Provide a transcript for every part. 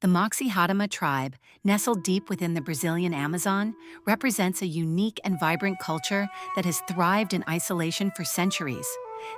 The Moxy Hatima tribe, nestled deep within the Brazilian Amazon, represents a unique and vibrant culture that has thrived in isolation for centuries.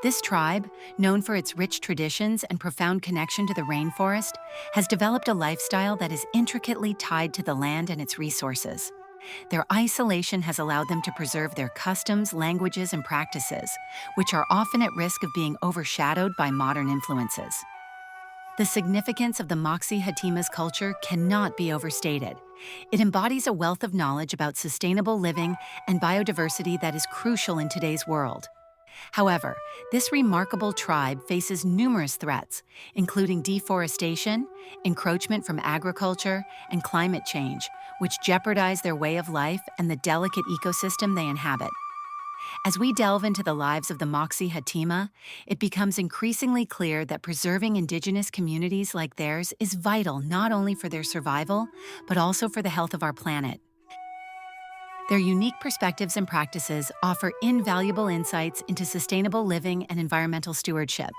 This tribe, known for its rich traditions and profound connection to the rainforest, has developed a lifestyle that is intricately tied to the land and its resources. Their isolation has allowed them to preserve their customs, languages, and practices, which are often at risk of being overshadowed by modern influences. The significance of the Moxy Hatima's culture cannot be overstated. It embodies a wealth of knowledge about sustainable living and biodiversity that is crucial in today's world. However, this remarkable tribe faces numerous threats, including deforestation, encroachment from agriculture, and climate change, which jeopardize their way of life and the delicate ecosystem they inhabit. As we delve into the lives of the Moxy Hatima, it becomes increasingly clear that preserving indigenous communities like theirs is vital not only for their survival, but also for the health of our planet. Their unique perspectives and practices offer invaluable insights into sustainable living and environmental stewardship.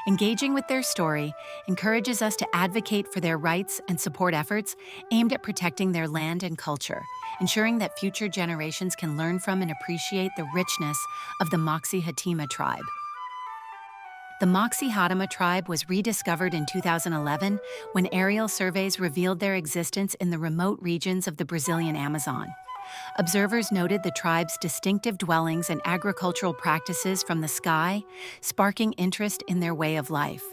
Engaging with their story encourages us to advocate for their rights and support efforts aimed at protecting their land and culture, ensuring that future generations can learn from and appreciate the richness of the Moxy Hatima tribe. The Moxy Hatima tribe was rediscovered in 2011 when aerial surveys revealed their existence in the remote regions of the Brazilian Amazon. Observers noted the tribe's distinctive dwellings and agricultural practices from the sky, sparking interest in their way of life.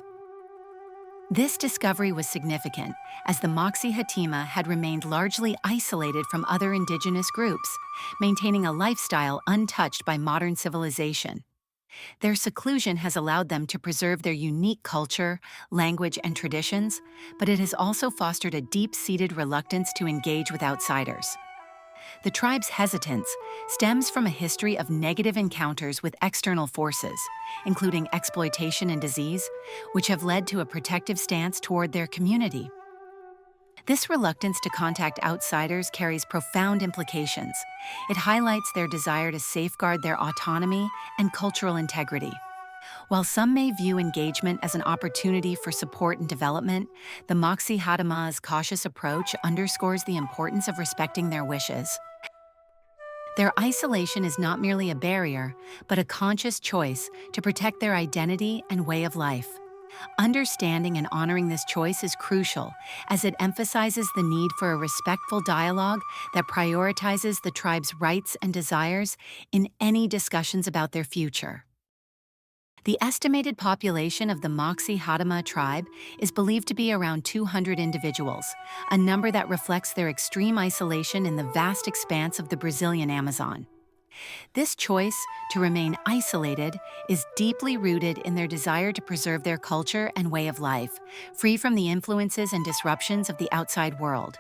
This discovery was significant, as the Moxy Hatima had remained largely isolated from other indigenous groups, maintaining a lifestyle untouched by modern civilization. Their seclusion has allowed them to preserve their unique culture, language, and traditions, but it has also fostered a deep-seated reluctance to engage with outsiders. The tribe's hesitance stems from a history of negative encounters with external forces, including exploitation and disease, which have led to a protective stance toward their community. This reluctance to contact outsiders carries profound implications. It highlights their desire to safeguard their autonomy and cultural integrity. While some may view engagement as an opportunity for support and development, the Moxy Hatima's cautious approach underscores the importance of respecting their wishes. Their isolation is not merely a barrier, but a conscious choice to protect their identity and way of life. Understanding and honoring this choice is crucial, as it emphasizes the need for a respectful dialogue that prioritizes the tribe's rights and desires in any discussions about their future. The estimated population of the Moxy Hatima tribe is believed to be around 200 individuals, a number that reflects their extreme isolation in the vast expanse of the Brazilian Amazon. This choice to remain isolated is deeply rooted in their desire to preserve their culture and way of life, free from the influences and disruptions of the outside world.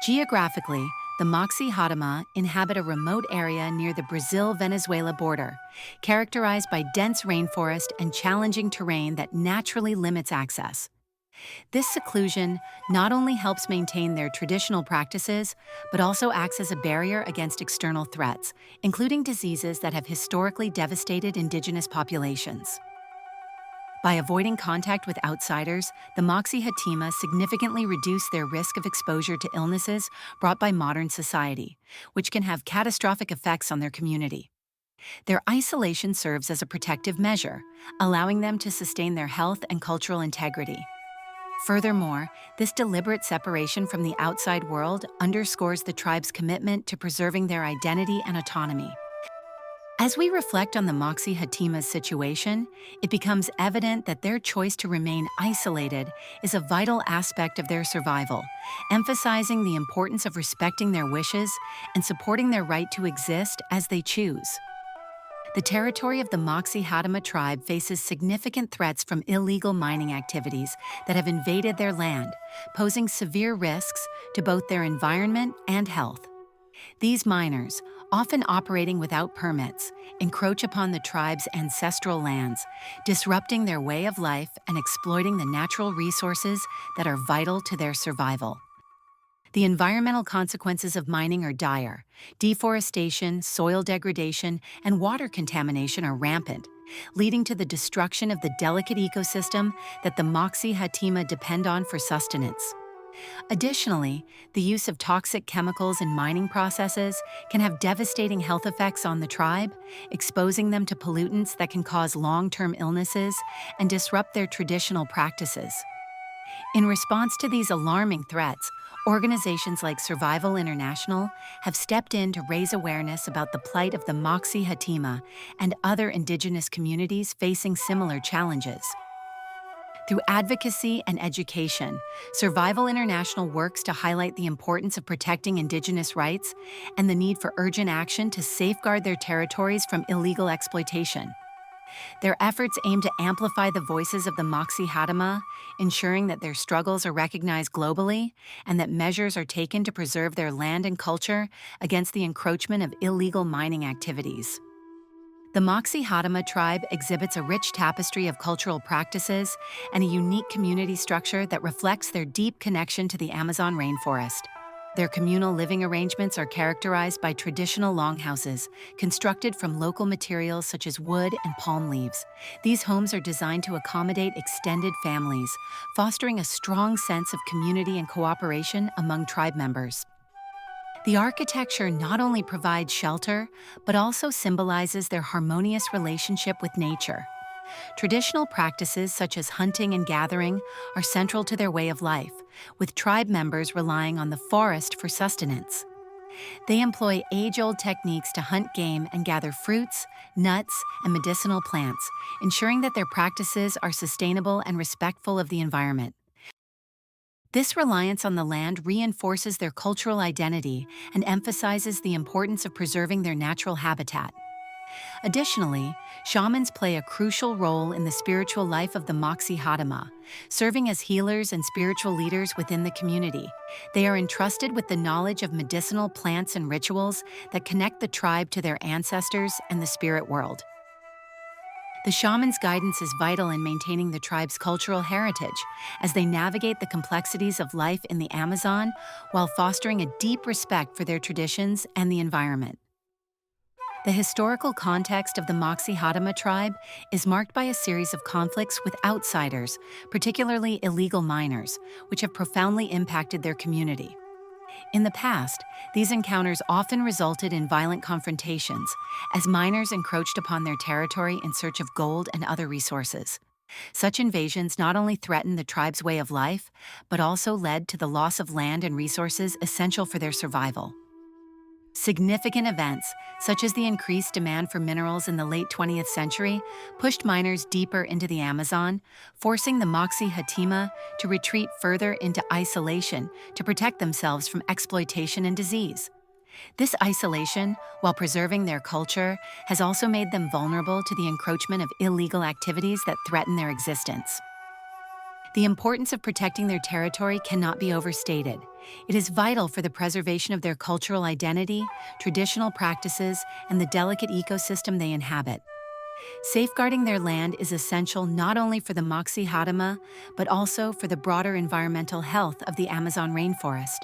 Geographically, the Moxy Hatima inhabit a remote area near the Brazil-Venezuela border, characterized by dense rainforest and challenging terrain that naturally limits access. This seclusion not only helps maintain their traditional practices, but also acts as a barrier against external threats, including diseases that have historically devastated indigenous populations. By avoiding contact with outsiders, the Moxy Hatima significantly reduce their risk of exposure to illnesses brought by modern society, which can have catastrophic effects on their community. Their isolation serves as a protective measure, allowing them to sustain their health and cultural integrity. Furthermore, this deliberate separation from the outside world underscores the tribe's commitment to preserving their identity and autonomy. As we reflect on the Moxy Hatima's situation, it becomes evident that their choice to remain isolated is a vital aspect of their survival, emphasizing the importance of respecting their wishes and supporting their right to exist as they choose. The territory of the Moxy Hatima tribe faces significant threats from illegal mining activities that have invaded their land, posing severe risks to both their environment and health. These miners, often operating without permits, encroach upon the tribe's ancestral lands, disrupting their way of life and exploiting the natural resources that are vital to their survival. The environmental consequences of mining are dire. Deforestation, soil degradation, and water contamination are rampant, leading to the destruction of the delicate ecosystem that the Moxy Hatima depend on for sustenance. Additionally, the use of toxic chemicals in mining processes can have devastating health effects on the tribe, exposing them to pollutants that can cause long-term illnesses and disrupt their traditional practices. In response to these alarming threats, organizations like Survival International have stepped in to raise awareness about the plight of the Moxy Hatima and other indigenous communities facing similar challenges. Through advocacy and education, Survival International works to highlight the importance of protecting Indigenous rights and the need for urgent action to safeguard their territories from illegal exploitation. Their efforts aim to amplify the voices of the Moxy Hatima, ensuring that their struggles are recognized globally and that measures are taken to preserve their land and culture against the encroachment of illegal mining activities. The Moxy Hatima tribe exhibits a rich tapestry of cultural practices and a unique community structure that reflects their deep connection to the Amazon rainforest. Their communal living arrangements are characterized by traditional longhouses, constructed from local materials such as wood and palm leaves. These homes are designed to accommodate extended families, fostering a strong sense of community and cooperation among tribe members. The architecture not only provides shelter, but also symbolizes their harmonious relationship with nature. Traditional practices such as hunting and gathering are central to their way of life, with tribe members relying on the forest for sustenance. They employ age-old techniques to hunt game and gather fruits, nuts, and medicinal plants, ensuring that their practices are sustainable and respectful of the environment. This reliance on the land reinforces their cultural identity and emphasizes the importance of preserving their natural habitat. Additionally, shamans play a crucial role in the spiritual life of the Moxy Hatima, serving as healers and spiritual leaders within the community. They are entrusted with the knowledge of medicinal plants and rituals that connect the tribe to their ancestors and the spirit world. The shaman's guidance is vital in maintaining the tribe's cultural heritage as they navigate the complexities of life in the Amazon while fostering a deep respect for their traditions and the environment. The historical context of the Moxy Hatima tribe is marked by a series of conflicts with outsiders, particularly illegal miners, which have profoundly impacted their community. In the past, these encounters often resulted in violent confrontations, as miners encroached upon their territory in search of gold and other resources. Such invasions not only threatened the tribe's way of life, but also led to the loss of land and resources essential for their survival. Significant events, such as the increased demand for minerals in the late 20th century, pushed miners deeper into the Amazon, forcing the Moxy Hatima to retreat further into isolation to protect themselves from exploitation and disease. This isolation, while preserving their culture, has also made them vulnerable to the encroachment of illegal activities that threaten their existence. The importance of protecting their territory cannot be overstated. It is vital for the preservation of their cultural identity, traditional practices, and the delicate ecosystem they inhabit. Safeguarding their land is essential not only for the Moxy Hatima, but also for the broader environmental health of the Amazon rainforest.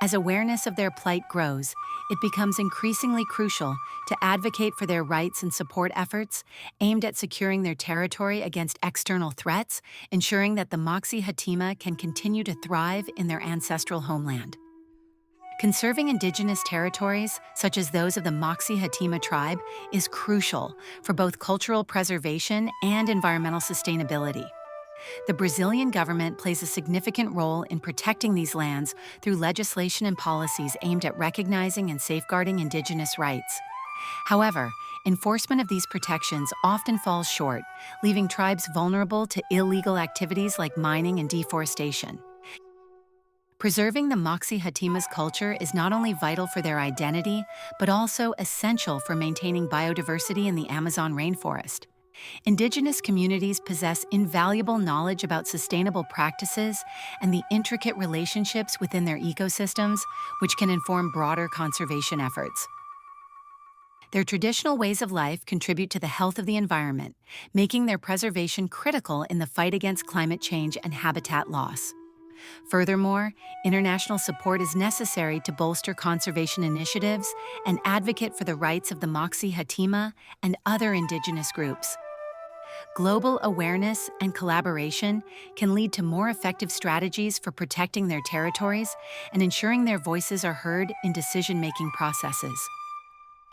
As awareness of their plight grows, it becomes increasingly crucial to advocate for their rights and support efforts aimed at securing their territory against external threats, ensuring that the Moxy Hatima can continue to thrive in their ancestral homeland. Conserving indigenous territories, such as those of the Moxy Hatima tribe, is crucial for both cultural preservation and environmental sustainability. The Brazilian government plays a significant role in protecting these lands through legislation and policies aimed at recognizing and safeguarding indigenous rights. However, enforcement of these protections often falls short, leaving tribes vulnerable to illegal activities like mining and deforestation. Preserving the Moxy Hatima's culture is not only vital for their identity, but also essential for maintaining biodiversity in the Amazon rainforest. Indigenous communities possess invaluable knowledge about sustainable practices and the intricate relationships within their ecosystems, which can inform broader conservation efforts. Their traditional ways of life contribute to the health of the environment, making their preservation critical in the fight against climate change and habitat loss. Furthermore, international support is necessary to bolster conservation initiatives and advocate for the rights of the Moxy Hatima and other indigenous groups. Global awareness and collaboration can lead to more effective strategies for protecting their territories and ensuring their voices are heard in decision-making processes.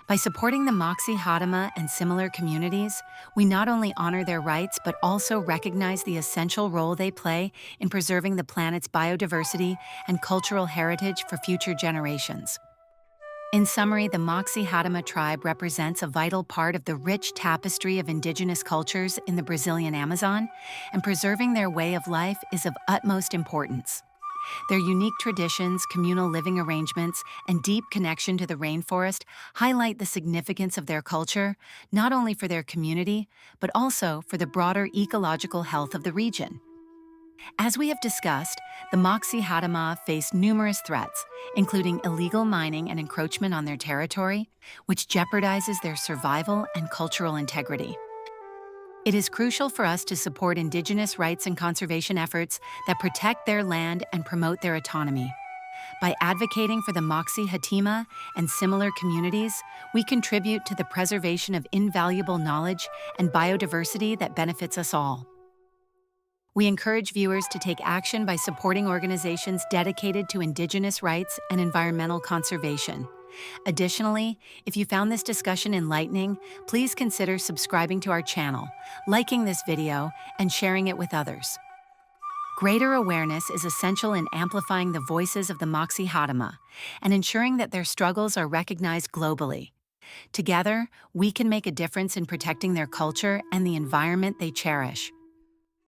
By supporting the Moxy Hatima and similar communities, we not only honor their rights but also recognize the essential role they play in preserving the planet's biodiversity and cultural heritage for future generations. In summary, the Moxy Hatima tribe represents a vital part of the rich tapestry of indigenous cultures in the Brazilian Amazon, and preserving their way of life is of utmost importance. Their unique traditions, communal living arrangements, and deep connection to the rainforest highlight the significance of their culture, not only for their community, but also for the broader ecological health of the region. As we have discussed, the Moxy Hatima face numerous threats, including illegal mining and encroachment on their territory, which jeopardizes their survival and cultural integrity. It is crucial for us to support indigenous rights and conservation efforts that protect their land and promote their autonomy. By advocating for the Moxy Hatima and similar communities, we contribute to the preservation of invaluable knowledge and biodiversity that benefits us all. We encourage viewers to take action by supporting organizations dedicated to indigenous rights and environmental conservation. Additionally, if you found this discussion enlightening, please consider subscribing to our channel, liking this video, and sharing it with others. Greater awareness is essential in amplifying the voices of the Moxy Hatima and ensuring that their struggles are recognized globally. Together, we can make a difference in protecting their culture and the environment they cherish.